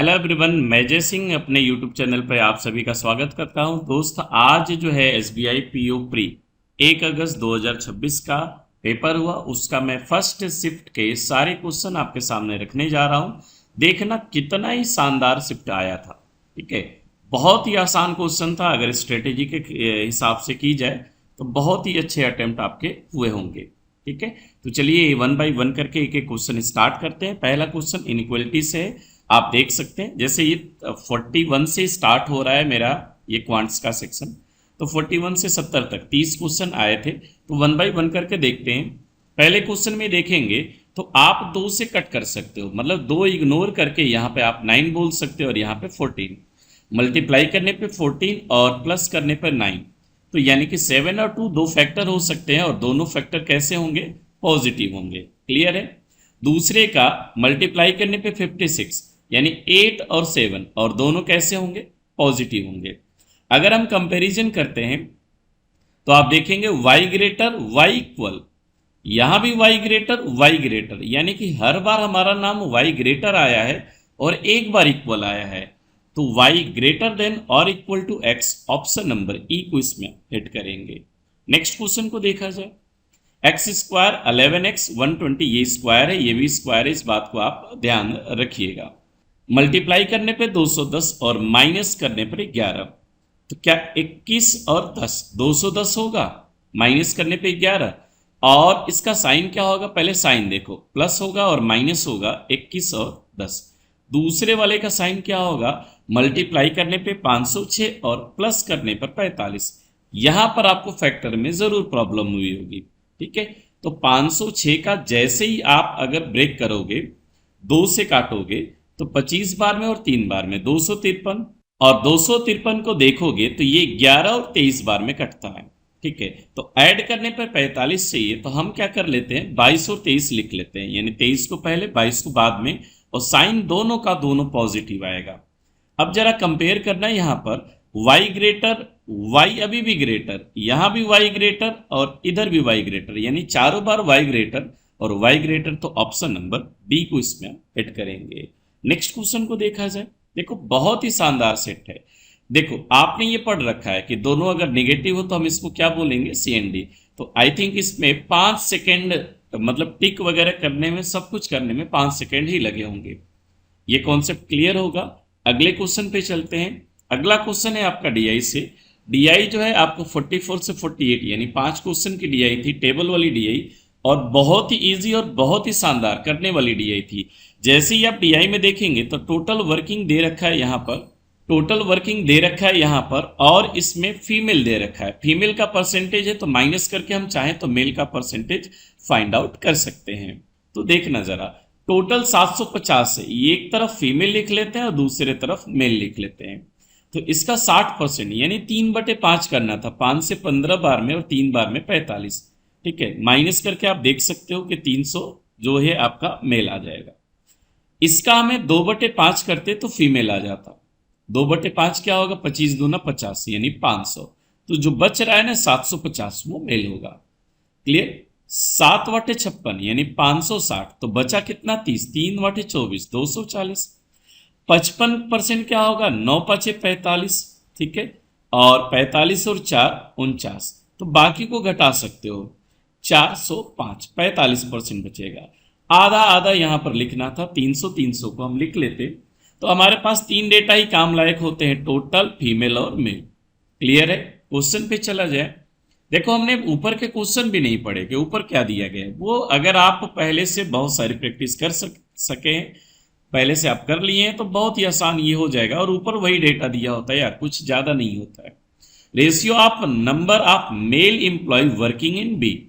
Hello everyone, मैं जय सिंह अपने यूट्यूब चैनल पर आप सभी का स्वागत करता हूं। दोस्त, आज जो है एसबीआई पीओ प्री 1 अगस्त 2026 का पेपर हुआ, उसका मैं फर्स्ट शिफ्ट के सारे क्वेश्चन आपके सामने रखने जा रहा हूं। देखना कितना ही शानदार शिफ्ट आया था। ठीक है, बहुत ही आसान क्वेश्चन था। अगर स्ट्रेटेजी के हिसाब से की जाए तो बहुत ही अच्छे अटेम्प्ट आपके हुए होंगे। ठीक है, तो चलिए वन बाय वन करके एक एक क्वेश्चन स्टार्ट करते हैं। पहला क्वेश्चन इनइक्वलिटी से है। आप देख सकते हैं जैसे ये 41 से स्टार्ट हो रहा है मेरा ये क्वांट्स का सेक्शन, तो 41 से 70 तक 30 क्वेश्चन आए थे। तो वन बाय वन करके देखते हैं। पहले क्वेश्चन में देखेंगे तो आप 2 से कट कर सकते हो, मतलब 2 इग्नोर करके यहाँ पे आप 9 बोल सकते हो और यहाँ पे 14। मल्टीप्लाई करने पे 14 और प्लस करने पर 9, तो यानी कि 7 और 2 दो फैक्टर हो सकते हैं और दोनों फैक्टर कैसे होंगे? पॉजिटिव होंगे। क्लियर है? दूसरे का मल्टीप्लाई करने पे 56 यानी 8 और 7 और दोनों कैसे होंगे? पॉजिटिव होंगे। अगर हम कंपैरिजन करते हैं तो आप देखेंगे y ग्रेटर y इक्वल, यहां भी y ग्रेटर यानी कि हर बार हमारा नाम y ग्रेटर आया है और एक बार इक्वल आया है, तो y ग्रेटर देन और equal to x, option number E को इसमें हिट करेंगे। नेक्स्ट क्वेश्चन को देखा जाए। एक्स स्क्वायर 11x 120 ये स्क्वायर है, ये भी स्क्वायर है, इस बात को आप ध्यान रखिएगा। मल्टीप्लाई करने पे 210 और माइनस करने पर 11, तो क्या 21 और 10 210 होगा, माइनस करने पे 11, और इसका साइन क्या होगा? पहले साइन देखो, प्लस होगा और माइनस होगा 21 और 10। दूसरे वाले का साइन क्या होगा? मल्टीप्लाई करने पे 506 और प्लस करने पर 45। यहां पर आपको फैक्टर में जरूर प्रॉब्लम हुई होगी। ठीक है, तो 506 का जैसे ही आप अगर ब्रेक करोगे, 2 से काटोगे, तो 25 बार में और 3 बार में 253, और 253 को देखोगे तो ये 11 और 23 बार में कटता है। ठीक है, तो ऐड करने पर 45 चाहिए, तो हम क्या कर लेते हैं? 22 और 23 लिख लेते हैं, यानी 23 को पहले 22 को बाद में, और साइन दोनों का दोनों पॉजिटिव आएगा। अब जरा कंपेयर करना है, यहां पर y ग्रेटर, y अभी भी ग्रेटर, यहां भी y ग्रेटर और इधर भी y ग्रेटर, यानी चारों बार y ग्रेटर और y ग्रेटर, तो ऑप्शन नंबर बी को इसमें हिट करेंगे। नेक्स्ट क्वेश्चन को देखा जाए। देखो बहुत ही शानदार सेट है। देखो आपने ये पढ़ रखा है कि दोनों अगर नेगेटिव हो तो हम इसको क्या बोलेंगे? C N D. तो आई थिंक इसमें 5 सेकेंड, मतलब टिक वगैरह करने में, सब कुछ करने में 5 सेकेंड ही लगे होंगे। ये कॉन्सेप्ट क्लियर होगा। अगले क्वेश्चन पे चलते हैं। अगला क्वेश्चन है आपका डीआई से। डीआई जो है आपको 44 से 48 यानी 5 क्वेश्चन की डीआई थी, टेबल वाली डीआई, और बहुत ही इजी और बहुत ही शानदार करने वाली डीआई थी। जैसे ही आप डीआई में देखेंगे तो टोटल वर्किंग दे रखा है यहाँ पर, टोटल वर्किंग दे रखा है यहाँ पर, और इसमें फीमेल दे रखा है। फीमेल का परसेंटेज है तो माइनस करके हम चाहें तो मेल का परसेंटेज फाइंड आउट कर सकते हैं। तो देखना जरा, टोटल 750 है, एक तरफ फीमेल लिख लेते हैं और दूसरे तरफ मेल लिख लेते हैं। तो इसका 60% यानी 3/5 करना था, 5 से 15 बार में और 3 बार में 45। ठीक है, माइनस करके आप देख सकते हो कि 300 जो है आपका मेल आ जाएगा। इसका हमें 2/5 करते तो फीमेल आ जाता। 2/5 क्या होगा? 25 दूना 50 यानी 500। तो जो बच रहा है ना 750 वो मेल होगा। क्लियर? 7/56 यानी 560, तो बचा कितना? 30। 3/24 240। 55% क्या होगा? 9×5 45। ठीक है, और 45 और 4 49, तो बाकी को घटा सकते हो, 405। 45% बचेगा। आधा आधा यहां पर लिखना था, 300 300 को हम लिख लेते तो हमारे पास 3 डेटा ही काम लायक होते हैं, टोटल, फीमेल और मेल। क्लियर है? क्वेश्चन पे चला जाए। देखो हमने ऊपर के क्वेश्चन भी नहीं पढ़े कि ऊपर क्या दिया गया है, वो अगर आप पहले से बहुत सारी प्रैक्टिस कर सके, पहले से आप कर लिए हैं तो बहुत ही आसान ये हो जाएगा, और ऊपर वही डेटा दिया होता है यार, कुछ ज्यादा नहीं होता है। Ratio of number of male employ working in B.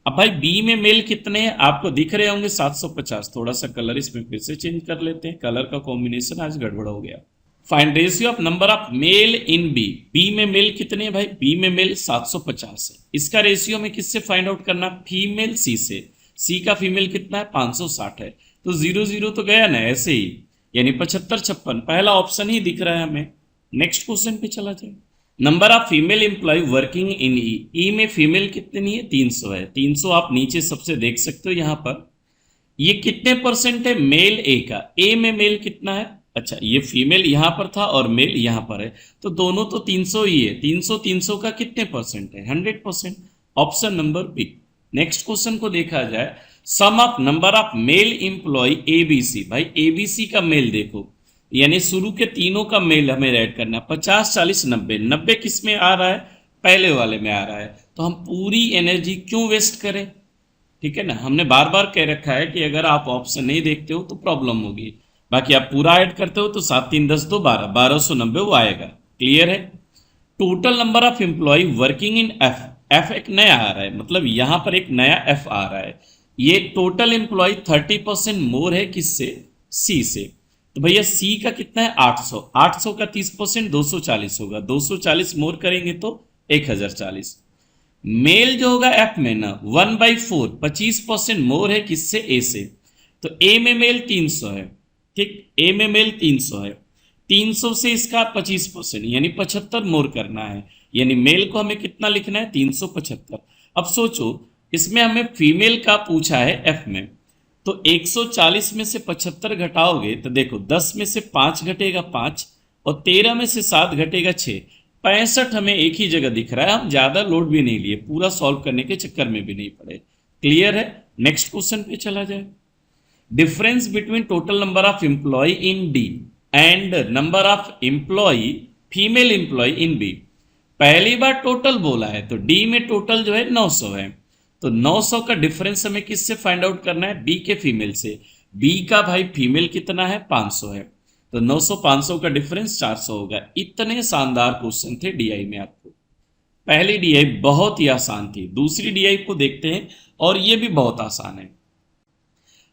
अब भाई बी में मेल कितने हैं आपको दिख रहे होंगे? 750। थोड़ा सा कलर इसमें फिर से चेंज कर लेते हैं, कलर का कॉम्बिनेशन आज गड़बड़ हो गया। Find ratio of number of male in B. B में मेल कितने हैं भाई? बी में मेल 750 है। इसका रेशियो में किससे फाइंड आउट करना? फीमेल सी से। सी का फीमेल कितना है? 560 है, तो 0 0 तो गया ना ऐसे ही, यानी 75 56 पहला ऑप्शन ही दिख रहा है हमें। नेक्स्ट क्वेश्चन पे चला जाए। Number of female employ working in E. E में फीमेल कितनी है? 300 है। 300 आप नीचे सबसे देख सकते हो। यहां पर ये कितने परसेंट है? मेल ए का। ए में मेल कितना है? अच्छा, ये फीमेल यहां पर था और मेल यहां पर है, तो दोनों तो 300 ही है। 300 300 का कितने परसेंट है? 100%। Option number B. Next question को देखा जाए, sum of number of male employ ABC. भाई एबीसी का मेल देखो, यानी शुरू के तीनों का मेल हमें ऐड करना है। 50 40 90, 90 किस में आ रहा है? पहले वाले में आ रहा है। तो हम पूरी एनर्जी क्यों वेस्ट करें? ठीक है ना, हमने बार बार कह रखा है कि अगर आप ऑप्शन नहीं देखते हो तो प्रॉब्लम होगी। बाकी आप पूरा ऐड करते हो तो 7 3 10 2 12, 1290 वो आएगा। क्लियर है? Total number of employ working in F. F एक नया आ रहा है, मतलब यहां पर एक नया एफ आ रहा है। ये टोटल एम्प्लॉय 30% मोर है किससे? सी से। तो भैया सी का कितना है? 800। 800 का 30% 240 होगा। 240 मोर करेंगे तो 1040। मेल जो होगा एफ में ना 1/4, 25% मोर है किससे? ए से। तो ए में मेल 300 है। ठीक, ए में मेल 300 है। 300 से इसका 25% यानी 75 मोर करना है। यानी मेल को हमें कितना लिखना है? 375। अब सोचो, इसमें हमें फीमेल का पूछा है एफ में, तो 140 में से 75 घटाओगे तो देखो 10 में से 5 घटेगा 5, और 13 में से 7 घटेगा 6। 65 हमें एक ही जगह दिख रहा है। हम ज्यादा लोड भी नहीं लिए, पूरा सॉल्व करने के चक्कर में भी नहीं पड़े। क्लियर है? नेक्स्ट क्वेश्चन पे चला जाए। Difference between total number of employ in D and number of employ female employ in B. पहली बार टोटल बोला है तो डी में टोटल जो है 900 है, तो 900 का डिफरेंस हमें किससे फाइंड आउट करना है? बी के फीमेल से। बी का भाई फीमेल कितना है? 500 है, तो 900 500 का डिफरेंस 400 होगा। इतने शानदार क्वेश्चन थे डीआई में आपको। पहली डीआई बहुत ही आसान थी, दूसरी डीआई को देखते हैं और ये भी बहुत आसान है।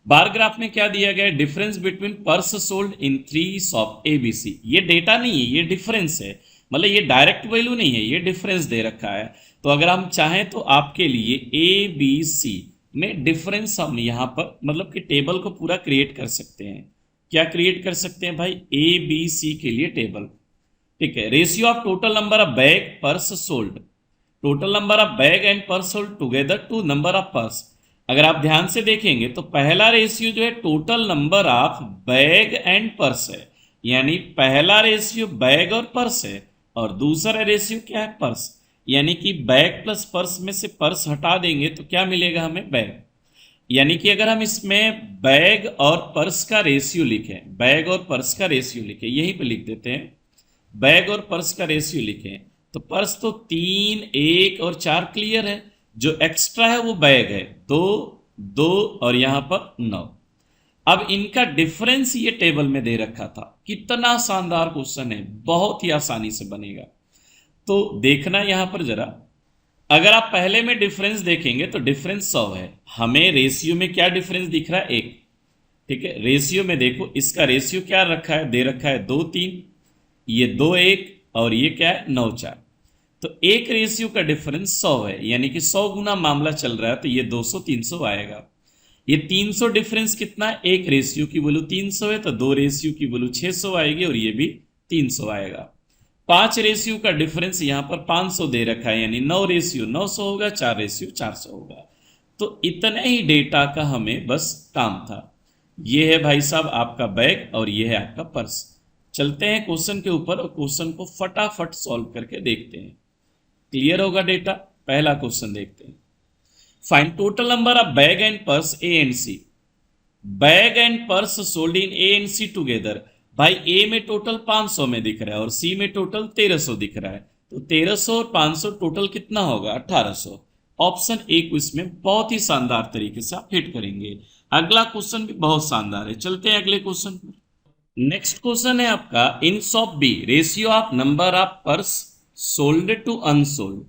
बार ग्राफ में क्या दिया गया है? डिफरेंस बिटवीन पर्स सोल्ड इन 3 शॉप एबीसी। ये डेटा नहीं है, ये डिफरेंस है, मतलब ये डायरेक्ट वैल्यू नहीं है, ये डिफरेंस दे रखा है। तो अगर हम चाहें तो आपके लिए ए बी सी में डिफरेंस हम यहां पर मतलब कि टेबल को पूरा क्रिएट कर सकते हैं। क्या क्रिएट कर सकते हैं भाई? ए बी सी के लिए टेबल। ठीक है, ratio of total number of bag purse sold. Total number of bag and purse sold together to number of purse. अगर आप ध्यान से देखेंगे तो पहला रेशियो जो है total number of bag and purse है, यानी पहला रेशियो बैग और पर्स है, और दूसरा रेशियो क्या है? पर्स। यानी कि बैग प्लस पर्स में से पर्स हटा देंगे तो क्या मिलेगा हमें? बैग। यानी कि अगर हम इसमें बैग और पर्स का रेशियो लिखें, बैग और पर्स का रेशियो लिखें, यहीं पे लिख देते हैं, बैग और पर्स का रेशियो लिखें, तो पर्स तो 3 1 और 4 क्लियर है। जो एक्स्ट्रा है वो बैग है, 2 2 और यहां पर 9। अब इनका डिफरेंस ये टेबल में दे रखा था। कितना शानदार क्वेश्चन है, बहुत ही आसानी से बनेगा। तो देखना यहां पर जरा, अगर आप पहले में डिफरेंस देखेंगे तो डिफरेंस 100 है। हमें रेशियो में क्या डिफरेंस दिख रहा है? 1। ठीक है, रेशियो में देखो, इसका रेशियो क्या रखा है? दे रखा है 2 3, ये 2 1 और ये क्या है? 9 4। तो एक रेशियो का डिफरेंस 100 है, यानी कि 100 गुना मामला चल रहा है, तो ये 200 300 आएगा। ये 300 डिफरेंस कितना है? एक रेशियो की वैल्यू 300 है, तो 2 रेशियो की वैल्यू 600 आएगी, और ये भी 300 आएगा। 5 रेशियो का डिफरेंस यहां पर 500 दे रखा है, यानी 9 रेशियो 900 होगा, 4 रेशियो 400 होगा। तो इतने ही डेटा का हमें बस काम था। ये है भाई साहब आपका बैग और ये है आपका पर्स। चलते हैं क्वेश्चन के ऊपर और क्वेश्चन को फटाफट सॉल्व करके देखते हैं। क्लियर होगा डेटा? पहला क्वेश्चन देखते हैं। Find total number of bag and purse A and C. Bag and purse sold in A and C together. भाई ए में टोटल 500 में दिख रहा है और सी में टोटल 1300 दिख रहा है, तो 1300 और 500 टोटल कितना होगा? 1800। ऑप्शन ए को इसमें बहुत ही शानदार तरीके से आप हिट करेंगे। अगला क्वेश्चन भी बहुत शानदार है, चलते हैं अगले क्वेश्चन पर। नेक्स्ट क्वेश्चन है आपका, in shop B ratio of number of purse sold to unsold.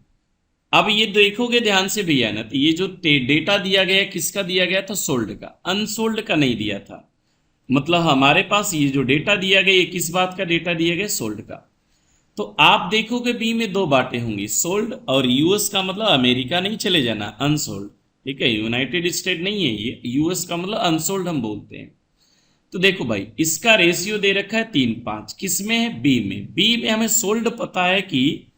अब ये देखोगे ध्यान से भैया ना, तो ये जो डेटा दिया गया है किसका दिया गया था? सोल्ड का, अनसोल्ड का नहीं दिया था। मतलब हमारे पास ये जो डेटा दिया गया, ये किस बात का डेटा दिया गया? सोल्ड का। तो आप देखोगे बी में 2 बातें होंगी, सोल्ड और यूएस का मतलब अमेरिका नहीं चले जाना, अनसोल्ड। ठीक है, यूनाइटेड स्टेट नहीं है ये, यूएस का मतलब अनसोल्ड हम बोलते हैं। तो देखो भाई, इसका रेशियो दे रखा है 3 5, किस में है? बी में। बी में हमें सोल्ड पता है कि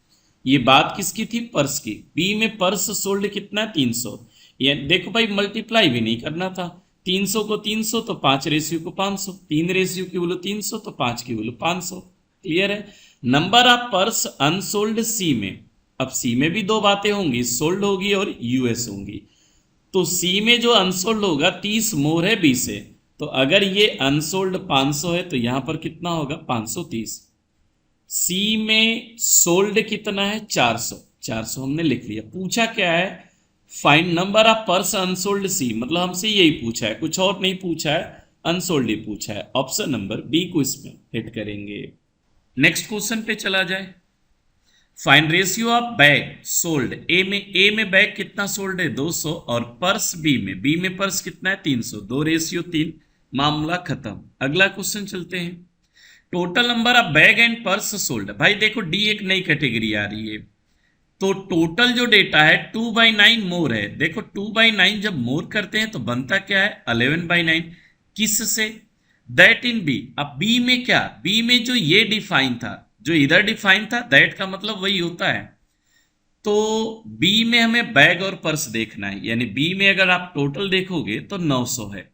ये बात किसकी थी? पर्स की। बी में पर्स सोल्ड कितना है? 300। ये देखो भाई, मल्टीप्लाई भी नहीं करना था, 300 को 300 तो 5 रेशियो को 500, 3 रेशियो की वैल्यू 300 तो 5 की वैल्यू 500। क्लियर है। नंबर ऑफ पर्स अनसोल्ड सी में, अब सी में भी दो बातें होंगी, सोल्ड होगी और यूएस होंगी। तो सी में जो अनसोल्ड होगा 30 मोर है 20 है, तो अगर ये अनसोल्ड 500 है तो यहां पर कितना होगा 530। सी में सोल्ड कितना है 400, 400 हमने लिख लिया। पूछा क्या है, find number of purse unsold C, मतलब हमसे यही पूछा है, कुछ और नहीं पूछा है, अनसोल्ड ही पूछा है। ऑप्शन नंबर बी को इसमें हिट करेंगे। नेक्स्ट क्वेश्चन पे चला जाए। Find ratio of bag sold. A में बैग कितना सोल्ड है 200 और पर्स बी में पर्स कितना है 300, दो रेशियो 3, मामला खत्म। अगला क्वेश्चन चलते हैं। Total number of bag and purse sold. भाई देखो डी एक नई कैटेगरी आ रही है, तो टोटल जो डेटा है 2/9 मोर है। देखो 2/9 जब मोर करते हैं तो बनता क्या है 11/9। किस से, दैट इन बी। अब बी में क्या, बी में जो ये डिफाइन था, जो इधर डिफाइन था, दैट का मतलब वही होता है। तो बी में हमें बैग और पर्स देखना है, यानी बी में अगर आप टोटल देखोगे तो 900 है,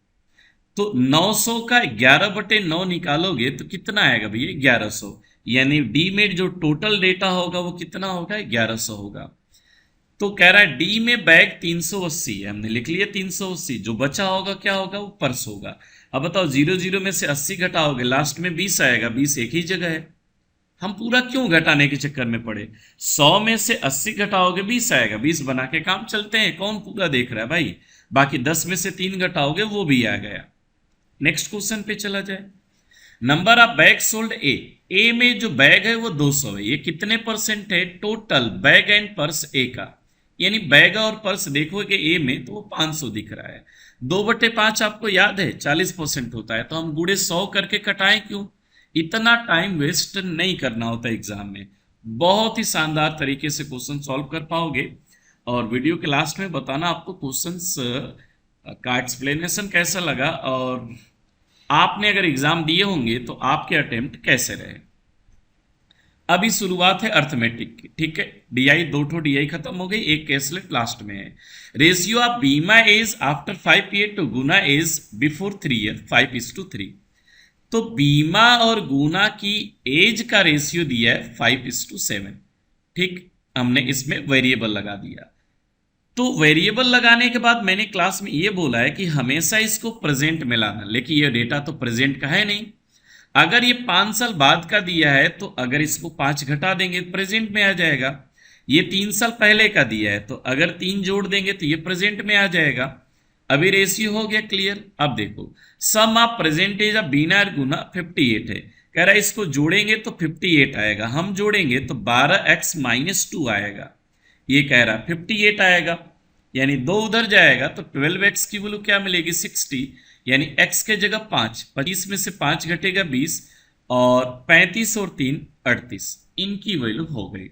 तो 900 का 11/9 निकालोगे तो कितना आएगा भैया 1100, यानी डी में जो टोटल डेटा होगा वो कितना होगा 1100 होगा। तो कह रहा है डी में बैग 380 है, हमने लिख लिया 380, जो बचा होगा क्या होगा वो पर्स होगा। अब बताओ 00 में से 80 घटाओगे लास्ट में 20 आएगा, 20 एक ही जगह है, हम पूरा क्यों घटाने के चक्कर में पड़े। 100 में से 80 घटाओगे 20 आएगा, 20 बना के काम चलते हैं, कौन पूरा देख रहा है भाई। बाकी 10 में से 3 घटाओगे वो भी आ गया। नेक्स्ट क्वेश्चन पे चला जाए। Number of bag sold A में जो बैग है वो 200 है, ये कितने परसेंट है टोटल बैग एंड पर्स ए का, यानी बैग और पर्स देखोगे ए में तो वो 500 दिख रहा है। 2/5 आपको याद है 40% होता है, तो हम गुणे 100 करके कटाएं क्यों, इतना टाइम वेस्ट नहीं करना होता एग्जाम में। बहुत ही शानदार तरीके से क्वेश्चन सॉल्व कर पाओगे, और वीडियो के लास्ट में बताना आपको क्वेश्चंस का एक्सप्लेनेशन कैसा लगा, और आपने अगर एग्जाम दिए होंगे तो आपके अटेम्प्ट कैसे रहे। अभी शुरुआत है अर्थमेटिक की, ठीक है। डीआई 2 डीआई खत्म हो गई, एक कैसलेट लास्ट में है। Ratio of Bima age after 5 year to गुना एज बिफोर 3 ईयर 5:3। तो बीमा और गुना की एज का रेशियो दिया है 5:7, ठीक। हमने इसमें वेरिएबल लगा दिया। तो वेरिएबल लगाने के बाद मैंने क्लास में ये बोला है कि हमेशा इसको प्रेजेंट में लाना, लेकिन ये डेटा तो प्रेजेंट का है नहीं। अगर ये 5 साल बाद का दिया है तो अगर इसको 5 घटा देंगे प्रेजेंट में आ जाएगा। ये 3 साल पहले का दिया है तो अगर 3 जोड़ देंगे तो ये प्रेजेंट में आ जाएगा। अभी रेशियो हो गया क्लियर। अब देखो सम ऑफ प्रेजेंटेज ऑफ बीनार गुना 58 है, कह रहा है इसको जोड़ेंगे तो 58 आएगा, हम जोड़ेंगे तो 12x-2 आएगा। ये कह रहा है 58 आएगा, यानी 2 उधर जाएगा तो 12x की वैल्यू क्या मिलेगी 60, यानी x के जगह 5, 25 में से 5 घटेगा 20, और 35 और 3 38, इनकी वैल्यू हो गई।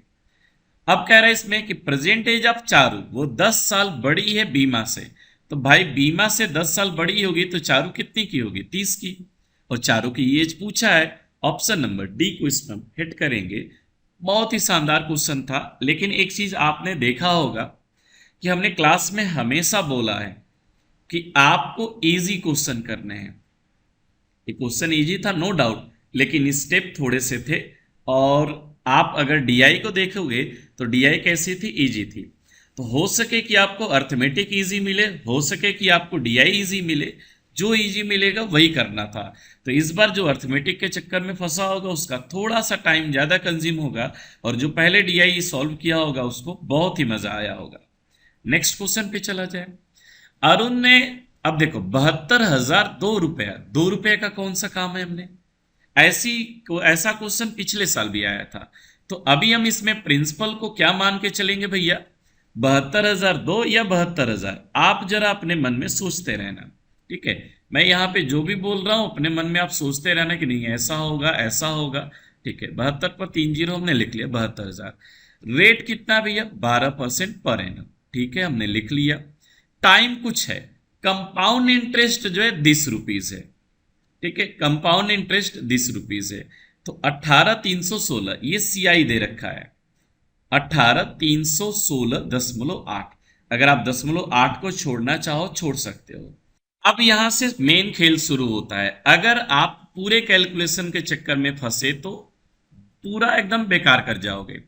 अब कह रहा है इसमें कि प्रेजेंटेज ऑफ चारू वो 10 साल बड़ी है बीमा से, तो भाई बीमा से 10 साल बड़ी होगी तो चारू कितनी की होगी 30 की, और चारू की एज पूछा है। ऑप्शन नंबर डी को इसमें हिट करेंगे। बहुत ही शानदार क्वेश्चन था, लेकिन एक चीज आपने देखा होगा कि हमने क्लास में हमेशा बोला है कि आपको इजी क्वेश्चन करने हैं। ये क्वेश्चन इजी था नो डाउट, लेकिन स्टेप थोड़े से थे, और आप अगर डीआई को देखोगे तो डीआई कैसी थी इजी थी। तो हो सके कि आपको अर्थमेटिक इजी मिले, हो सके कि आपको डीआई इजी मिले, जो इजी मिलेगा वही करना था। तो इस बार जो अर्थमेटिक के चक्कर में फंसा होगा उसका थोड़ा सा टाइम ज्यादा कंज्यूम होगा, और जो पहले डीआई सॉल्व किया होगा उसको बहुत ही मजा आया होगा। नेक्स्ट क्वेश्चन पे चला जाए। अरुण ने, अब देखो 72,002 2 रुपए का कौन सा काम है, हमने ऐसा क्वेश्चन पिछले साल भी आया था। तो अभी हम इसमें प्रिंसिपल को क्या मान के चलेंगे भैया, 72,002 या 72,000, आप जरा अपने मन में सोचते रहना, ठीक है। मैं यहाँ पे जो भी बोल रहा हूँ अपने मन में आप सोचते रहना कि नहीं ऐसा होगा ऐसा होगा, ठीक है। 72 पर 3 जीरो हमने लिख लिया 72,000। रेट कितना भैया 12% पर एनम, ठीक है, हमने लिख लिया। टाइम कुछ है, कंपाउंड इंटरेस्ट जो है 10 रुपीज है, ठीक है, कंपाउंड इंटरेस्ट 10 रुपीज है। तो 18,316 ये सीआई दे रखा है, 18,316.8। अगर आप 0.8 को छोड़ना चाहो छोड़ सकते हो। अब यहां से मेन खेल शुरू होता है। अगर आप पूरे कैलकुलेशन के चक्कर में फंसे तो पूरा एकदम बेकार कर जाओगे।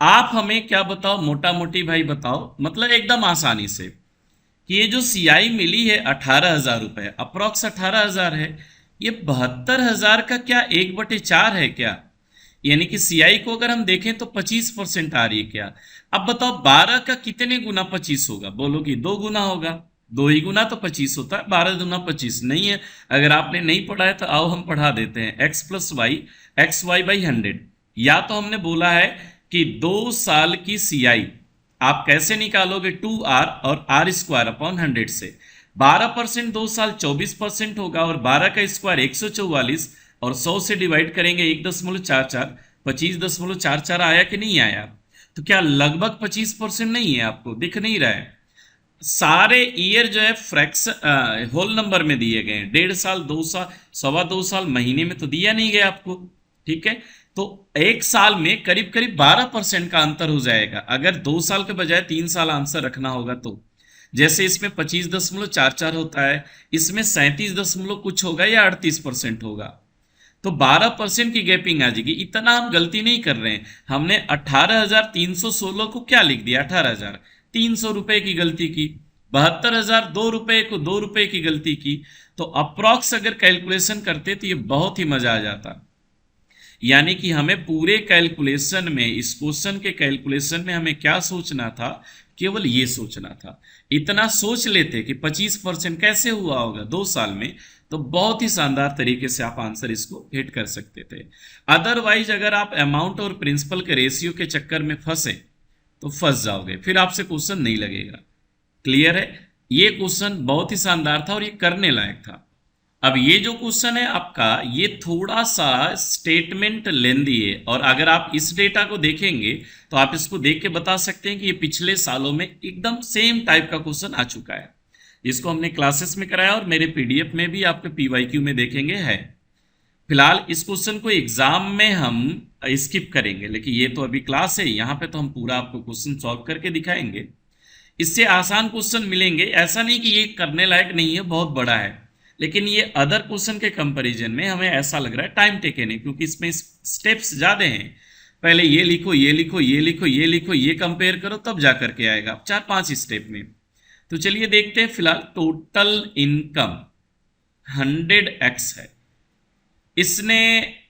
आप हमें क्या बताओ, मोटा मोटी भाई बताओ, मतलब एकदम आसानी से, कि ये जो सीआई मिली है 18,000 रुपए, अप्रोक्स 18,000 है, ये 72,000 का क्या 1/4 है क्या? यानी कि सीआई को अगर हम देखें तो 25% आ रही है क्या? अब बताओ 12 का कितने गुना 25 होगा? बोलो कि 2 गुना होगा। 2 ही गुना तो 25 होता है, 12 गुना 25 नहीं है। अगर आपने नहीं पढ़ा है तो आओ हम पढ़ा देते हैं। X plus y, x y by 100, या तो हमने बोला है कि 2 साल की सीआई आप कैसे निकालोगे? 2r और आर स्क्वायर अपॉन 100 से। 12% 2 साल 24% होगा, और 12 का स्क्वायर 144, और 100 से डिवाइड करेंगे 1.44, 25.44 आया कि नहीं आया? तो क्या लगभग 25% नहीं है? आपको दिख नहीं रहा है? सारे ईयर जो है फ्रैक्स होल नंबर में दिए गए हैं। 1.5 साल, 2 साल, 2.25 साल महीने में तो दिया नहीं गया आपको। ठीक है, तो 1 साल में करीब करीब 12% का अंतर हो जाएगा अगर 2 साल के बजाय 3 साल आंसर रखना होगा तो। जैसे इसमें 25.44 होता है, इसमें 37 कुछ होगा या 38% होगा, तो 12% की गैपिंग आ जाएगी। इतना हम गलती नहीं कर रहे हैं। हमने 18,316 को क्या लिख दिया? 18,300 रुपए की गलती की। 72,002 रुपए को 2 रुपए की गलती की। तो अप्रॉक्स अगर कैलकुलेशन करते तो ये बहुत ही मजा आ जाता। यानी कि हमें पूरे कैलकुलेशन में, इस क्वेश्चन के कैलकुलेशन में हमें क्या सोचना था? केवल ये सोचना था। इतना सोच लेते कि 25% कैसे हुआ होगा 2 साल में, तो बहुत ही शानदार तरीके से आप आंसर इसको हिट कर सकते थे। अदरवाइज अगर आप अमाउंट और प्रिंसिपल के रेशियो के चक्कर में फंसे तो फंस जाओगे, फिर आपसे क्वेश्चन नहीं लगेगा। क्लियर है? ये क्वेश्चन बहुत ही शानदार था और ये करने लायक था। अब ये जो क्वेश्चन है आपका, ये थोड़ा सा स्टेटमेंट लेंदी है, और अगर आप इस डेटा को देखेंगे तो आप इसको देख के बता सकते हैं कि ये पिछले सालों में एकदम सेम टाइप का क्वेश्चन आ चुका है। इसको हमने क्लासेस में कराया और मेरे पीडीएफ में भी आपके पीवाईक्यू में देखेंगे है। फिलहाल इस क्वेश्चन को एग्जाम में हम स्किप करेंगे, लेकिन ये तो अभी क्लास है, यहाँ पे तो हम पूरा आपको क्वेश्चन सॉल्व करके दिखाएंगे। इससे आसान क्वेश्चन मिलेंगे, ऐसा नहीं कि ये करने लायक नहीं है, बहुत बड़ा है, लेकिन ये अदर क्वेश्चन के कंपैरिजन में हमें ऐसा लग रहा है टाइम टेकन है, क्योंकि इसमें स्टेप्स ज्यादा हैं। पहले ये लिखो, ये लिखो, ये लिखो, ये लिखो, ये कंपेयर करो, तब जा करके आएगा 4-5 स्टेप में। तो चलिए देखते हैं। फिलहाल टोटल इनकम 100x है। इसने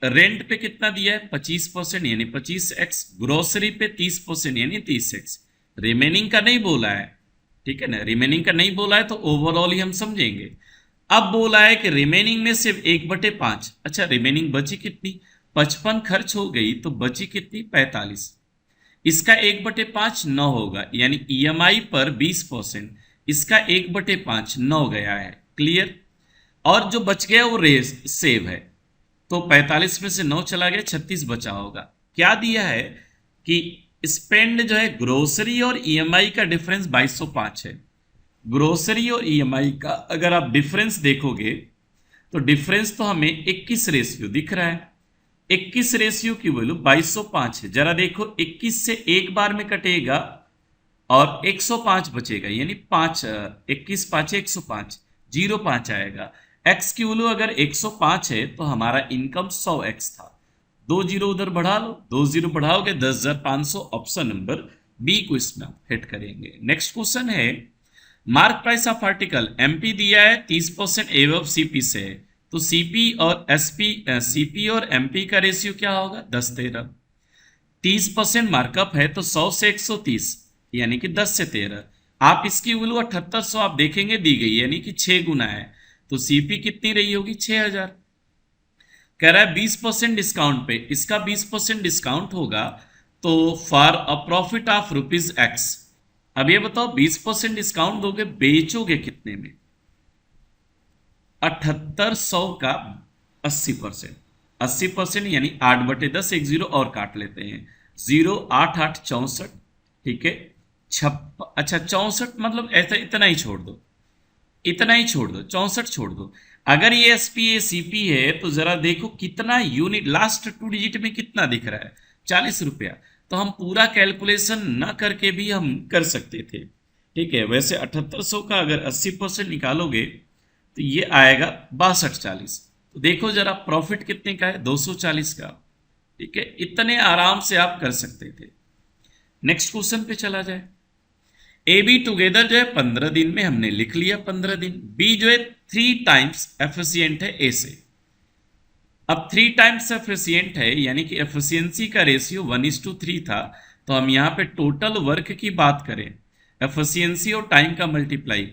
रेंट पे कितना दिया है? 25% यानी 25x, ग्रोसरी पे 30% यानी 30x। रिमेनिंग का नहीं बोला है, ठीक है ना? रिमेनिंग का नहीं बोला है तो ओवरऑल ही हम समझेंगे। अब बोला है कि रिमेनिंग में सिर्फ 1/5। अच्छा, रिमेनिंग बची कितनी? 55 खर्च हो गई तो बची कितनी? 45। इसका 1/5 9 होगा, यानी ईएमआई पर 20%, इसका 1/5 9 गया है। क्लियर? और जो बच गया वो रेस सेव है, तो 45 में से 9 चला गया, 36 बचा होगा। क्या दिया है कि स्पेंड जो है ग्रोसरी और ईएमआई का डिफरेंस 2205 है। ग्रोसरी और ईएमआई का अगर आप डिफरेंस देखोगे तो डिफरेंस तो हमें 21 रेशियो दिख रहा है। 21 रेशियो की वैल्यू 2205 है। जरा देखो, 21 से एक बार में कटेगा और 105 बचेगा, यानी 5, 21 5 105, 05 आएगा। x की वैल्यू अगर 105 है तो हमारा इनकम 100x था। 2 जीरो उधर बढ़ा लो, 2 जीरो बढ़ाओगे 10,500। ऑप्शन नंबर बी को इसमें हिट करेंगे। नेक्स्ट क्वेश्चन है, mark price of article MP दिया है 30% एवब सीपी से है, तो सीपी और एसपी, सीपी और एमपी का रेशियो क्या होगा? 10:13। 30% मार्कअप है तो 100 से 130, यानी कि 10 से 13। आप इसकी वैल्यू 7800 आप देखेंगे दी गई, यानी कि 6 गुना है, तो सीपी कितनी रही होगी? 6000। कह रहा है 20% डिस्काउंट पे, इसका 20% डिस्काउंट होगा तो for a profit of ₹x। अब ये बताओ 20% डिस्काउंट दोगे, बेचोगे कितने में? 7800 का 80%, 80% यानी 8/10, एक जीरो और काट लेते हैं, 0 8 8 64, ठीक है। अच्छा 64 मतलब ऐसा, इतना ही छोड़ दो, इतना ही छोड़ दो, 64 छोड़ दो। अगर ये एसपी ए सीपी है तो जरा देखो कितना यूनिट, लास्ट 2 डिजिट में कितना दिख रहा है? 40 रुपया। तो हम पूरा कैलकुलेशन न करके भी हम कर सकते थे, ठीक है। वैसे 7800 का अगर 80% निकालोगे तो ये आएगा 6240। तो देखो जरा प्रॉफिट कितने का है, 240 का। ठीक है, इतने आराम से आप कर सकते थे। नेक्स्ट क्वेश्चन पे चला जाए। ए बी टुगेदर जो है 15 दिन में हमने लिख लिया 15 दिन। बी जो है 3 टाइम्स एफिशिएंट है ए से। अब 3 टाइम्स एफिशिएंट है यानी कि एफिशिएंसी का रेशियो 1:3 था। तो हम यहाँ पे टोटल वर्क की बात करें, एफिशिएंसी और टाइम का मल्टीप्लाई,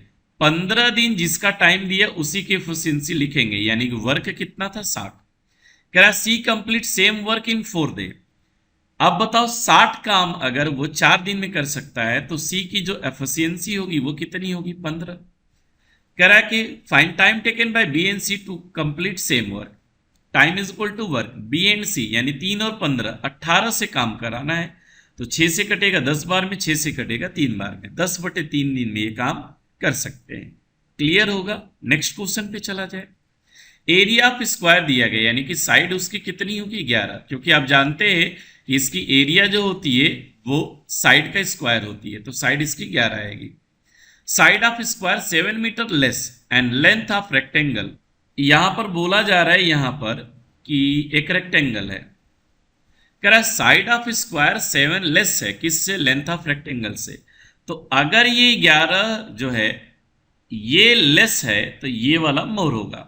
15 दिन जिसका टाइम दिया उसी की एफिशिएंसी लिखेंगे, यानी कि वर्क कितना था 60। कह रहा C complete same work in 4 day. अब बताओ 60 काम अगर वो 4 दिन में कर सकता है तो सी की जो एफिशिएंसी होगी वो कितनी होगी, 15। कह रहा है कि find time taken by B and C to complete same work. Time is equal to work, B and C यानी 3 और 15 18 से काम कराना है। तो 6 से कटेगा 10 बार में, 6 से कटेगा 3 बार में, 10/3 दिन में ये काम कर सकते हैं। क्लियर होगा। नेक्स्ट क्वेश्चन पे चला जाए। एरिया ऑफ स्क्वायर दिया गया यानी कि साइड उसकी कितनी होगी, 11, क्योंकि आप जानते हैं कि इसकी एरिया जो होती है वो साइड का स्क्वायर होती है, तो साइड इसकी 11 आएगी। Side of square 7 meter less and length of rectangle. यहां पर बोला जा रहा है यहां पर कि एक रेक्टेंगल है, कह रहा है साइड ऑफ स्क्वायर 7 लेस है किससे, लेंथ ऑफ रेक्टेंगल से। तो अगर ये 11 जो है ये लेस है तो ये वाला मोर होगा।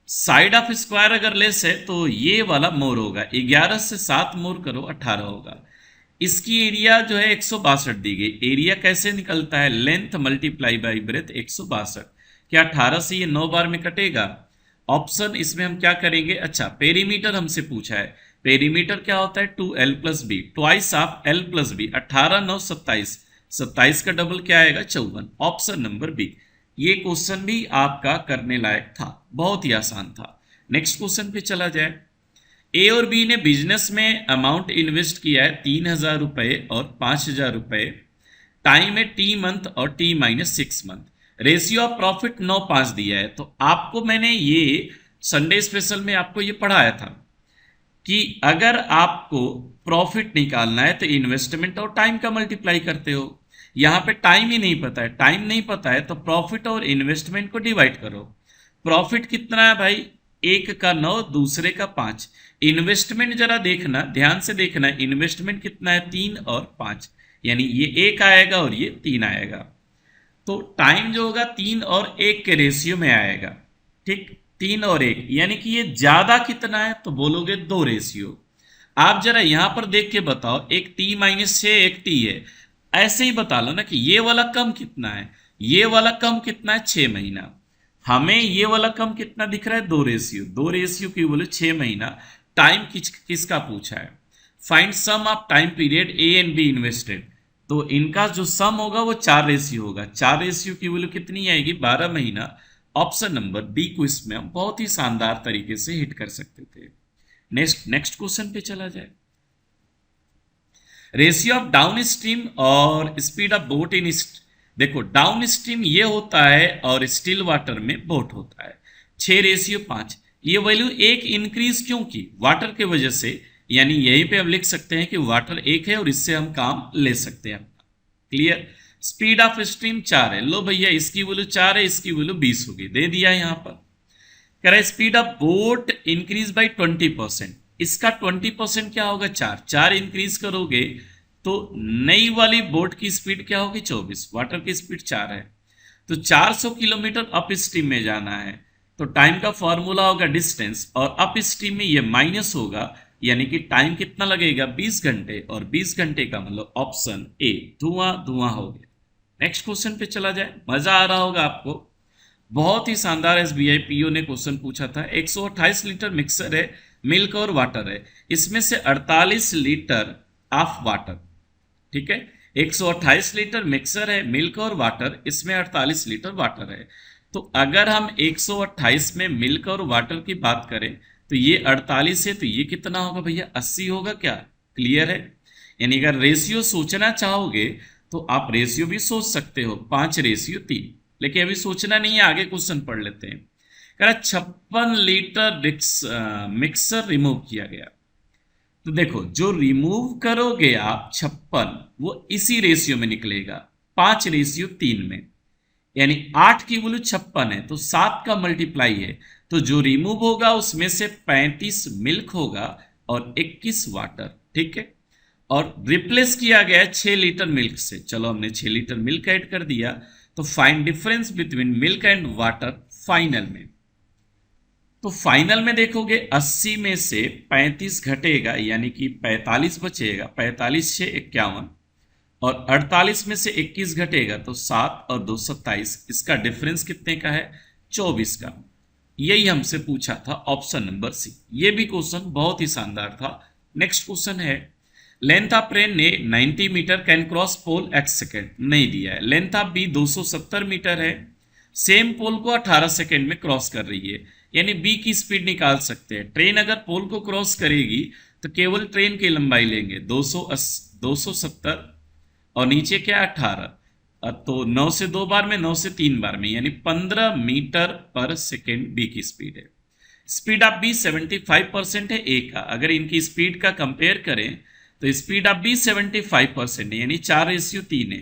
साइड ऑफ स्क्वायर अगर लेस है तो ये वाला मोर होगा। 11 से 7 मोर करो 18 होगा। इसकी एरिया जो है 162 दी गई। एरिया कैसे निकलता है, लेंथ मल्टीप्लाई बाई ब्रेथ 162। क्या 18 से ये 9 बार में कटेगा। ऑप्शन इसमें हम क्या करेंगे, अच्छा पेरीमीटर हमसे पूछा है। पेरीमीटर क्या होता है, 2l plus b, twice of l plus b. 18 9 27, 27 का डबल क्या आएगा, 54। Option number B. ये क्वेश्चन भी आपका करने लायक था, बहुत ही आसान था। नेक्स्ट क्वेश्चन पे चला जाए। ए और बी ने बिजनेस में अमाउंट इन्वेस्ट किया है 3000 रुपए और 5000 रुपए। टाइम है टी मंथ और T minus 6 month. Ratio of profit 9:5 दिया है। तो आपको मैंने ये संडे स्पेशल में आपको ये पढ़ाया था कि अगर आपको प्रॉफिट निकालना है तो इन्वेस्टमेंट और टाइम का मल्टीप्लाई करते हो। यहां पे टाइम ही नहीं पता है, टाइम नहीं पता है तो प्रॉफिट और इन्वेस्टमेंट को डिवाइड करो। प्रॉफिट कितना है भाई, 1 का 9, दूसरे का 5। इन्वेस्टमेंट जरा देखना, ध्यान से देखना, इन्वेस्टमेंट कितना है, 3 और 5, यानी ये 1 आएगा और ये 3 आएगा। तो टाइम जो होगा 3 और 1 के रेशियो में आएगा। ठीक, 3 और 1 यानी कि ये ज्यादा कितना है, तो बोलोगे 2 रेशियो। आप जरा यहां पर देख के बताओ, एक t-6 एक t है, ऐसे ही बता लो ना कि ये वाला कम कितना है, ये वाला कम कितना है, 6 महीना। हमें ये वाला कम कितना दिख रहा है, 2 रेशियो, 2 रेशियो की बोले 6 महीना। टाइम किसका पूछा है, find sum of time period A and B invested. तो इनका जो सम होगा वो 4 रेशियो होगा। 4 रेशियो की वैल्यू कितनी आएगी, 12 महीना। ऑप्शन नंबर डी को इसमें हम बहुत ही शानदार तरीके से हिट कर सकते थे। नेक्स्ट क्वेश्चन पे चला जाए। रेशियो ऑफ डाउन स्ट्रीम और स्पीड ऑफ बोट इन, देखो डाउन स्ट्रीम ये होता है और स्टिल वाटर में बोट होता है। 6:5। ये वैल्यू 1 इंक्रीज क्यों की, वाटर के वजह से, यानी यहीं पे हम लिख सकते हैं कि वाटर 1 है और इससे हम काम ले सकते हैं। क्लियर। स्पीड ऑफ स्ट्रीम 4 है, लो भैया इसकी वैल्यू 4 है, इसकी वैल्यू 20 होगी, दे दिया यहां पर। कह रहा है speed of boat increase by 20%। इसका 20% क्या होगा, 4 इंक्रीज करोगे तो नई वाली बोट की स्पीड क्या होगी, 24। वाटर की स्पीड 4 है तो 400 किलोमीटर अप स्ट्रीम में जाना है। तो टाइम का फॉर्मूला होगा डिस्टेंस, और अप स्ट्रीम में ये माइनस होगा, यानी कि टाइम कितना लगेगा, 20 घंटे। और 20 घंटे का मतलब ऑप्शन ए, धुआं धुआं हो गया। नेक्स्ट क्वेश्चन पे चला जाए, मजा आ रहा होगा आपको। बहुत ही शानदार एसबीआई पीओ ने क्वेश्चन पूछा था। 128 लीटर मिक्सर है, मिल्क और वाटर है, इसमें से 48 लीटर ऑफ वाटर। ठीक है, 128 लीटर मिक्सर है, मिल्क और वाटर, इसमें 48 लीटर वाटर है। तो अगर हम 128 में मिल्क और वाटर की बात करें तो ये 48 है, तो ये कितना होगा भैया, 80 होगा। क्या क्लियर है। यानी अगर रेशियो सोचना चाहोगे तो आप रेशियो भी सोच सकते हो, 5:3, लेकिन अभी सोचना नहीं है, आगे क्वेश्चन पढ़ लेते हैं। कह रहा 56 लीटर मिक्सर रिमूव किया गया। तो देखो जो रिमूव करोगे आप 56, वो इसी रेशियो में निकलेगा, 5:3 में। यानी 8 की वैल्यू 56 है, तो 7 का मल्टीप्लाई है, तो जो रिमूव होगा उसमें से 35 मिल्क होगा और 21 वाटर। ठीक है, और रिप्लेस किया गया है 6 लीटर मिल्क से। चलो हमने 6 लीटर मिल्क ऐड कर दिया, तो find difference between milk and water final में। तो फाइनल में देखोगे 80 में से 35 घटेगा, यानी कि 45 बचेगा, 45 से 51, और 48 में से 21 घटेगा तो 7 और 2 27। इसका डिफरेंस कितने का है? 24 का। यही हमसे पूछा था ऑप्शन नंबर सी। ये भी क्वेश्चन बहुत ही शानदार था। नेक्स्ट क्वेश्चन है, लेंथ ऑफ ट्रेन ने 90 meter can cross pole eight second, नहीं दिया है। लेंथ ऑफ बी 270 मीटर है, सेम पोल को 18 सेकेंड में क्रॉस कर रही है, यानी बी की स्पीड निकाल सकते हैं। ट्रेन अगर पोल को क्रॉस करेगी तो केवल ट्रेन की लंबाई लेंगे 270, और नीचे क्या 18, तो 9 से 2 बार में, 9 से 3 बार में, यानी 15 मीटर पर सेकेंड बी की स्पीड है। स्पीड ऑफ बी 75% है ए का। अगर इनकी स्पीड का कंपेयर करें तो स्पीड ऑफ बी 75% है, यानी 4:3 है,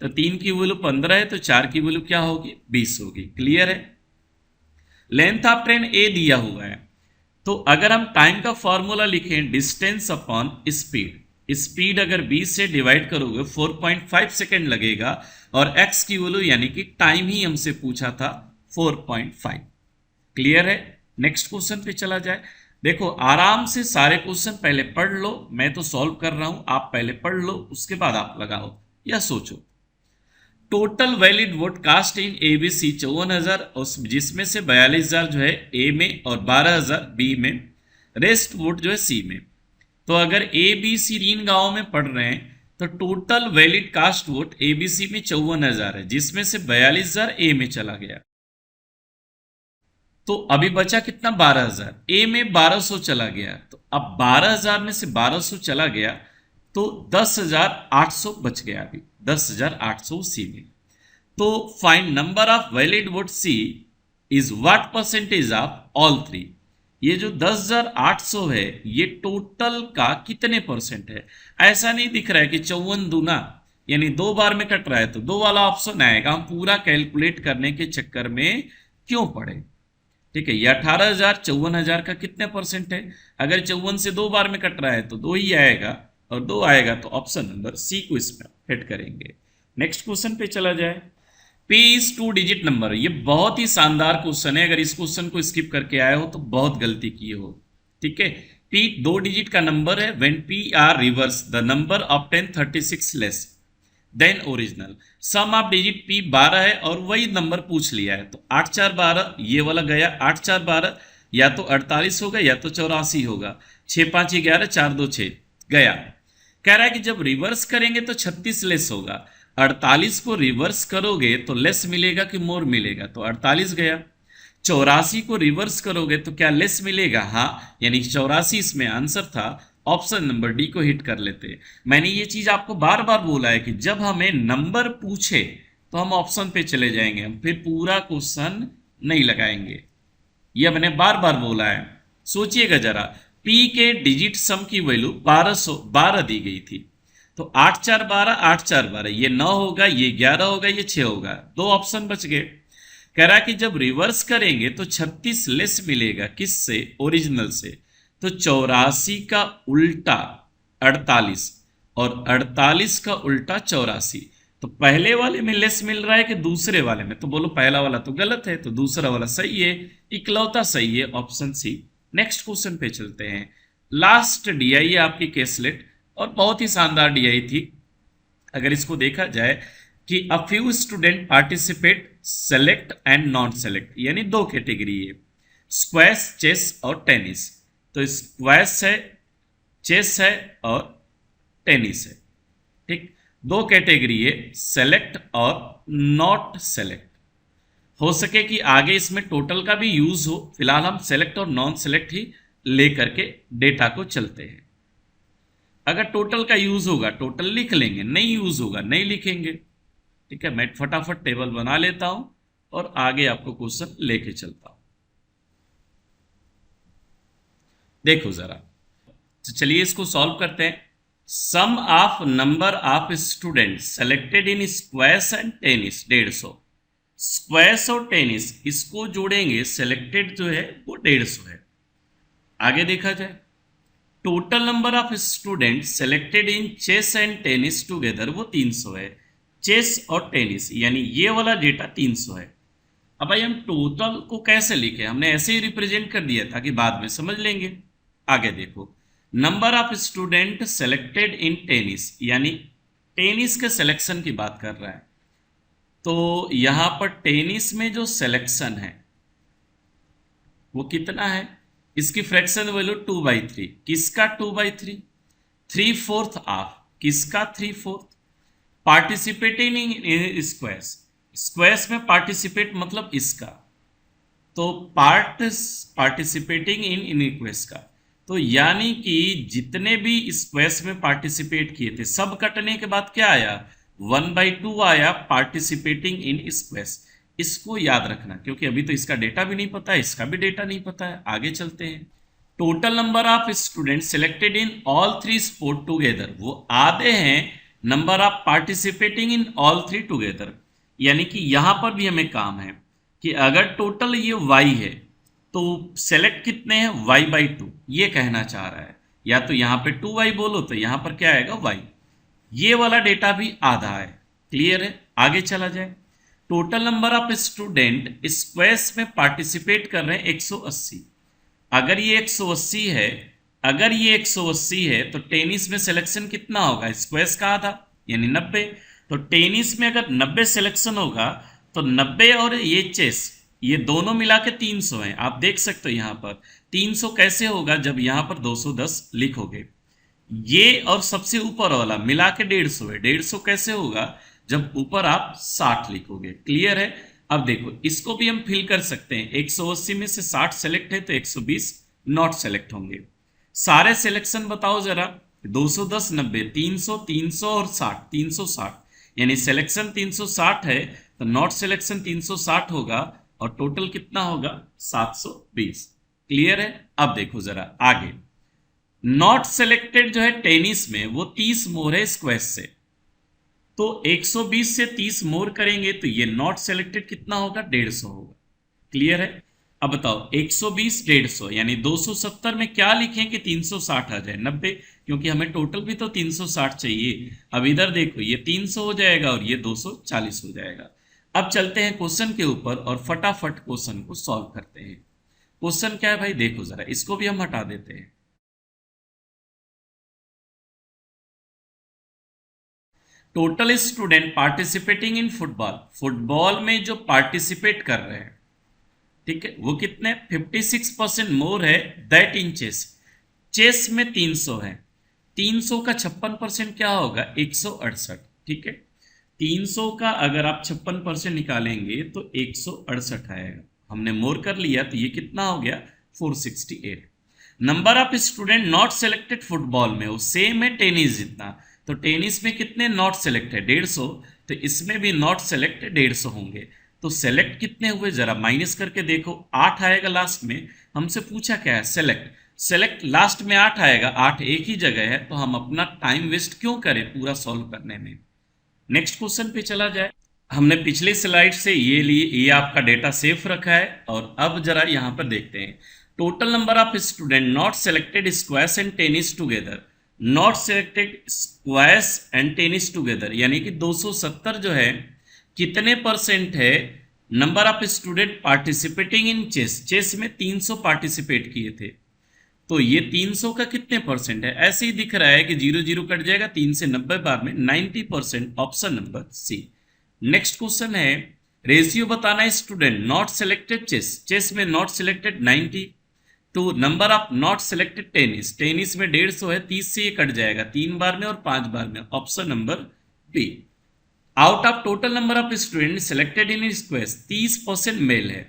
तो 3 की वैल्यू 15 है, तो 4 की वैल्यू क्या होगी? 20 होगी। क्लियर है। लेंथ ऑफ ट्रेन ए दिया हुआ है, तो अगर हम टाइम का फॉर्मूला लिखें डिस्टेंस अपॉन स्पीड, स्पीड अगर 20 से डिवाइड करोगे 4.5 सेकेंड लगेगा, और x की वैल्यू यानी कि टाइम ही हमसे पूछा था 4.5। क्लियर है। नेक्स्ट क्वेश्चन पे चला जाए। देखो आराम से सारे क्वेश्चन पहले पढ़ लो, मैं तो सॉल्व कर रहा हूं, आप पहले पढ़ लो, उसके बाद आप लगाओ या सोचो। Total valid vote cast in ABC 54,000, जिसमें से 42,000 जो है ए में और 12,000 बी में, रेस्ट वोट जो है सी में। तो अगर ए बी सी 3 गांवों में पढ़ रहे हैं तो total valid cast vote ABC में 54,000 है, जिसमें से 42,000 ए में चला गया, तो अभी बचा कितना? 12,000। ए में 1200 चला गया, तो अब 12,000 में से 1200 चला गया तो 10,800 बच गया, अभी 10,800 सी में। तो find number of valid vote C is what percentage of all three. ये जो 10,800 है ये टोटल का कितने परसेंट है? ऐसा नहीं दिख रहा है कि 54 दूना यानी 2 बार में कट रहा है तो 2 वाला ऑप्शन आएगा। हम पूरा कैलकुलेट करने के चक्कर में क्यों पड़े? ठीक है, ये 18,000 54,000 का कितने परसेंट है? अगर 54 से 2 बार में कट रहा है तो 2 ही आएगा, और 2 आएगा तो ऑप्शन नंबर सी को इसमें फिट करेंगे। नेक्स्ट क्वेश्चन पे चला जाए। P is 2 digit number. ये बहुत ही शानदार क्वेश्चन है, अगर इस क्वेश्चन को स्किप करके आए हो तो बहुत गलती की हो। ठीक है, P 2 डिजिट का नंबर है। When P are reverse the number of 1036 less than original. Sum of digit P 12 है और वही नंबर पूछ लिया है, तो 8 4 12 ये वाला गया, 8 4 12 या तो 48 होगा या तो 84 होगा, 6 5 11 4 2 6 गया। कह रहा है कि जब रिवर्स करेंगे तो 36 लेस होगा, 48 को रिवर्स करोगे तो लेस मिलेगा कि मोर मिलेगा, तो 48 गया। 84 को रिवर्स करोगे तो क्या लेस मिलेगा? हाँ, यानी 84 इसमें आंसर था। ऑप्शन नंबर डी को हिट कर लेते। मैंने ये चीज आपको बार बार बोला है कि जब हमें नंबर पूछे तो हम ऑप्शन पे चले जाएंगे, हम फिर पूरा क्वेश्चन नहीं लगाएंगे। ये मैंने बार बार बोला है। सोचिएगा जरा, P के डिजिट सम की वैल्यू 1212 दी गई थी, तो 8 4 12 8 4 12, ये 9 होगा, ये 11 होगा, ये 6 होगा, 2 ऑप्शन बच गए। कह रहा है कि जब रिवर्स करेंगे तो 36 लेस मिलेगा, किससे? ओरिजिनल से। तो 84 का उल्टा 48 और 48 का उल्टा 84, तो पहले वाले में लेस मिल रहा है कि दूसरे वाले में? तो बोलो पहला वाला तो गलत है, तो दूसरा वाला सही है, इकलौता सही है, ऑप्शन सी। नेक्स्ट क्वेश्चन पे चलते हैं। लास्ट डीआई है आपकी केसलेट, और बहुत ही शानदार डीआई थी। अगर इसको देखा जाए कि a few student participate select and non select, यानी 2 कैटेगरी है, स्क्वैश चेस और टेनिस। तो स्क्वैश है, चेस है और टेनिस है। ठीक, 2 कैटेगरी है, सेलेक्ट और नॉट सेलेक्ट। हो सके कि आगे इसमें टोटल का भी यूज हो, फिलहाल हम सेलेक्ट और नॉन सेलेक्ट ही लेकर के डेटा को चलते हैं। अगर टोटल का यूज होगा टोटल लिख लेंगे, नहीं यूज होगा नहीं लिखेंगे। ठीक है, मैं फटाफट टेबल बना लेता हूं और आगे आपको क्वेश्चन लेके चलता हूं। देखो जरा, तो चलिए इसको सॉल्व करते हैं। Sum of number of student selected in squash and tennis 150, squash और टेनिस इसको जोड़ेंगे, सेलेक्टेड जो है वो 150 है। आगे देखा जाए, total number of student selected in chess and tennis together वो 300 है। चेस और टेनिस यानी ये वाला डेटा 300 है। अब भाई हम टोटल को कैसे लिखे, हमने ऐसे ही रिप्रेजेंट कर दिया ताकि बाद में समझ लेंगे। आगे देखो, number of student selected in tennis यानी टेनिस के सिलेक्शन की बात कर रहा है। तो यहां पर टेनिस में जो सिलेक्शन है वो कितना है, इसकी फ्रैक्शन वैल्यू 2/3। किसका 2/3? 3/4 ऑफ किसका 3/4? पार्टिसिपेटिंग इन स्क्वैश, स्क्वैश में पार्टिसिपेट मतलब इसका, तो पार्टिसिपेटिंग इन इनइक्वेस का। तो यानी कि जितने भी स्क्वैश में पार्टिसिपेट किए थे सब कटने के बाद क्या आया, 1/2 आया पार्टिसिपेटिंग इन स्क्वैश। इसको याद रखना क्योंकि अभी तो इसका डेटा भी नहीं पता है, इसका भी डेटा नहीं पता है। आगे चलते हैं, total number of student selected in all 3 sport together वो आधे हैं number of participating in all 3 together. यानी कि यहां पर भी हमें काम है कि अगर टोटल ये y है तो सेलेक्ट कितने हैं, y/2 ये कहना चाह रहा है। या तो यहां पे 2y बोलो तो यहां पर क्या आएगा y। ये वाला डेटा भी आधा है। क्लियर है? आगे चला जाए, total number of student squash में पार्टिसिपेट कर रहे हैं 180। अगर ये 180 है, अगर ये 180 है तो टेनिस में सिलेक्शन कितना होगा, स्क्वैश का आधा यानी 90। तो टेनिस में अगर 90 सिलेक्शन होगा तो 90 और ये चेस ये दोनों मिला के 300 है। आप देख सकते हो यहाँ पर 300 कैसे होगा, जब यहाँ पर 210 लिखोगे। ये और सबसे ऊपर वाला मिला के 150 है। 150 कैसे होगा, जब ऊपर आप 60 लिखोगे। क्लियर है? अब देखो इसको भी हम फिल कर सकते हैं। 180 में से 60 सेलेक्ट है तो 120 नॉट सेलेक्ट होंगे। सारे सिलेक्शन बताओ जरा, 210, 90, 300, 300 और 60, 360 यानी सिलेक्शन 360 है तो नॉट सिलेक्शन 360 होगा और टोटल कितना होगा 720। क्लियर है? अब देखो जरा आगे, नॉट सेलेक्टेड जो है टेनिस में वो 30 मोर है स्क्वैश से, तो 120 से 30 मोर करेंगे तो ये नॉट सेलेक्टेड कितना होगा, 150 होगा। क्लियर है? अब बताओ 120 150 यानी 270 में क्या लिखें कि 360 आ जाए, 90, क्योंकि हमें टोटल भी तो 360 चाहिए। अब इधर देखो ये 300 हो जाएगा और ये 240 हो जाएगा। अब चलते हैं क्वेश्चन के ऊपर और फटाफट क्वेश्चन को सॉल्व करते हैं। क्वेश्चन क्या है भाई, देखो जरा, इसको भी हम हटा देते हैं। Total student participating in football, football में जो पार्टिसिपेट कर रहे हैं, ठीक है, वो कितने 56% मोर है दैट इन चेस। चेस में 300 है, 300 का 56% क्या होगा, 168। ठीक है, 300 का अगर आप 56% निकालेंगे तो 168 आएगा। हमने मोर कर लिया तो ये कितना हो गया, 468। Number of student not selected football में वो सेम है टेनिस जितना, तो टेनिस में कितने नॉट सेलेक्ट है, 150, तो इसमें भी नॉट सेलेक्ट 150 होंगे। तो सेलेक्ट कितने हुए जरा माइनस करके देखो, 8 आएगा लास्ट में। हमसे पूछा क्या है, सेलेक्ट, सेलेक्ट लास्ट में 8 आएगा, 8 एक ही जगह है, तो हम अपना टाइम वेस्ट क्यों करें पूरा सॉल्व करने में। नेक्स्ट क्वेश्चन पे चला जाए। हमने पिछली स्लाइड से ये आपका डेटा सेफ रखा है और अब जरा यहां पर देखते हैं, total number of student not selected squash and tennis together, not selected squash and tennis together यानी कि 270 जो है कितने परसेंट है, number of student participating in chess, chess में 300 पार्टिसिपेट किए थे, तो ये 300 का कितने परसेंट है, ऐसे ही दिख रहा है कि 0 0 कट जाएगा, 3 से 90 बार में 90%, option number C. Next question है, रेशियो बताना है student not selected chess, chess में not selected 90 to number of not selected tennis, tennis में 150 है, 30 से ये कट जाएगा 3 बार में और 5 बार में, option number B. Out of total number of student selected in squash, 30% male है।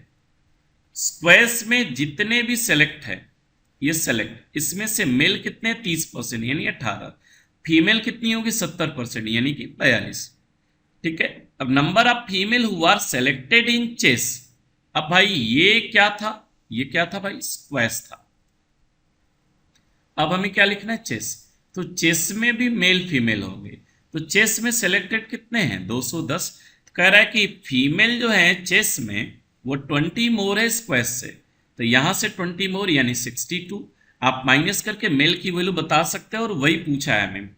स्क्वैश में जितने भी सेलेक्ट है ये सेलेक्ट, इसमें से मेल कितने 30% यानी 18, फीमेल कितनी होगी 70% यानी कि 42। ठीक है, अब number of female who are selected in chess, अब भाई ये क्या था, ये क्या था भाई, स्क्वैश था। अब हमें क्या लिखना है, चेस, तो चेस में भी मेल फीमेल होंगे, तो चेस में सेलेक्टेड कितने हैं 210, कह रहा है कि फीमेल जो है चेस में वो 20 मोर है स्क्वैश से, तो यहां से 20 मोर यानी 62, आप माइनस करके मेल की वैल्यू बता सकते हो और वही पूछा है हमें।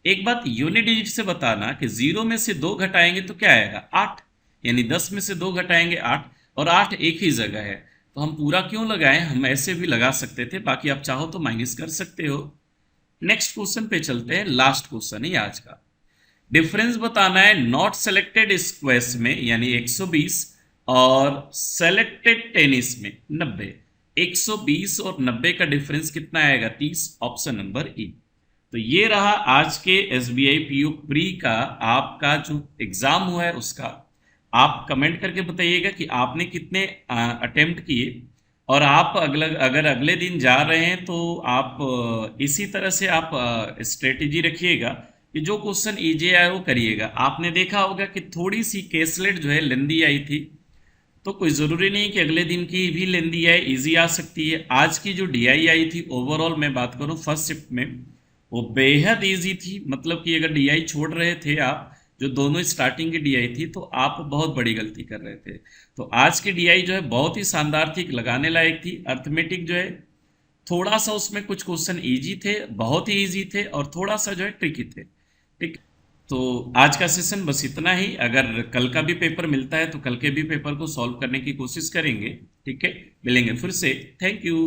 एक बात यूनिट डिजिट से बताना कि 0 में से 2 घटाएंगे तो क्या आएगा 8, यानी 10 में से 2 घटाएंगे 8, और 8 एक ही जगह है, तो हम पूरा क्यों लगाएं, हम ऐसे भी लगा सकते थे, बाकी आप चाहो तो माइनस कर सकते हो। नेक्स्ट क्वेश्चन पे चलते हैं, लास्ट क्वेश्चन है आज का। डिफरेंस बताना है नॉट सेलेक्टेड स्क्वैश में यानी 120 और सेलेक्टेड टेनिस में 90। 120 और 90 का डिफरेंस कितना आएगा 30, ऑप्शन नंबर ई। तो ये रहा आज के एसबीआई पीओ प्री का आपका जो एग्जाम हुआ है उसका। आप कमेंट करके बताइएगा कि आपने कितने अटेम्प्ट किए, और आप अगर अगले दिन जा रहे हैं तो आप इसी तरह से आप स्ट्रेटेजी रखिएगा कि जो क्वेश्चन इजी आए वो करिएगा। आपने देखा होगा कि थोड़ी सी केसलेट जो है लेंदी आई थी, तो कोई ज़रूरी नहीं कि अगले दिन की भी लेंदी आए, इजी आ सकती है। आज की जो डीआई आई थी ओवरऑल मैं बात करूं फर्स्ट शिफ्ट में, वो बेहद इजी थी। मतलब कि अगर डीआई छोड़ रहे थे आप, जो दोनों स्टार्टिंग की डीआई थी, तो आप बहुत बड़ी गलती कर रहे थे। तो आज की डीआई जो है बहुत ही शानदार थी, लगाने लायक थी। अर्थमेटिक जो है थोड़ा सा उसमें कुछ क्वेश्चन इजी थे, बहुत ही इजी थे, और थोड़ा सा जो है ट्रिकी थे। ठीक, तो आज का सेशन बस इतना ही। अगर कल का भी पेपर मिलता है तो कल के भी पेपर को सॉल्व करने की कोशिश करेंगे। ठीक है, मिलेंगे फिर से। Thank you.